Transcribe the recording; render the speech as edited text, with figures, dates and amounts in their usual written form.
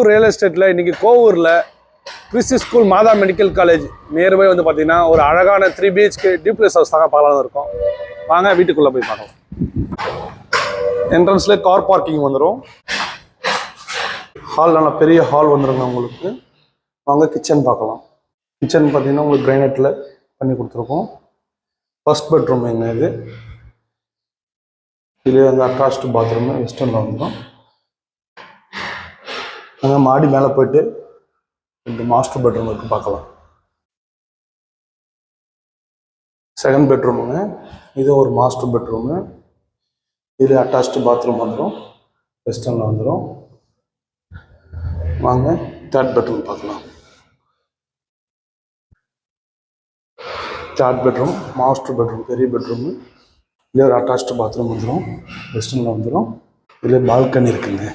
Real எஸ்டேட்டில் இன்றைக்கி கோவூரில் Christie school மாதா medical college nearby வந்து பார்த்திங்கன்னா ஒரு அழகான 3 BHK டியூப்ளெக்ஸ் ஹவுஸ் தாங்க பார்க்கலாம் இருக்கும். வாங்க வீட்டுக்குள்ளே போய் பார்க்கலாம். என்ட்ரன்ஸில் கார் பார்க்கிங் வந்துடும். ஹால் நல்லா பெரிய ஹால் வந்துடுங்க உங்களுக்கு. வாங்க கிச்சன் பார்க்கலாம். கிச்சன் பார்த்திங்கன்னா உங்களுக்கு கிரைனைட்டில் பண்ணி கொடுத்துருக்கோம். ஃபர்ஸ்ட் பெட்ரூம் என்ன இது. இதுலேயே வந்து அட்டாச்டு பாத்ரூமு வெஸ்டர்னில் வந்துடும். நாங்கள் மாடி மேலே போயிட்டு இந்த மாஸ்டர் பெட்ரூம் இருக்குது பார்க்கலாம். செகண்ட் பெட்ரூமுங்க. இது ஒரு மாஸ்டர் பெட்ரூமு. இதில் அட்டாச்டு பாத்ரூம் வந்துடும். வெஸ்டர்னில் வந்துடும். வாங்க தேர்ட் பெட்ரூம் பார்க்கலாம். தேர்ட் பெட்ரூம் மாஸ்டர் பெட்ரூம் பெரிய பெட்ரூமு. இதில் ஒரு அட்டாச்டு பாத்ரூம் வந்துடும். வெஸ்டர்னில் வந்துடும். இதில் பால்கனி இருக்குங்க.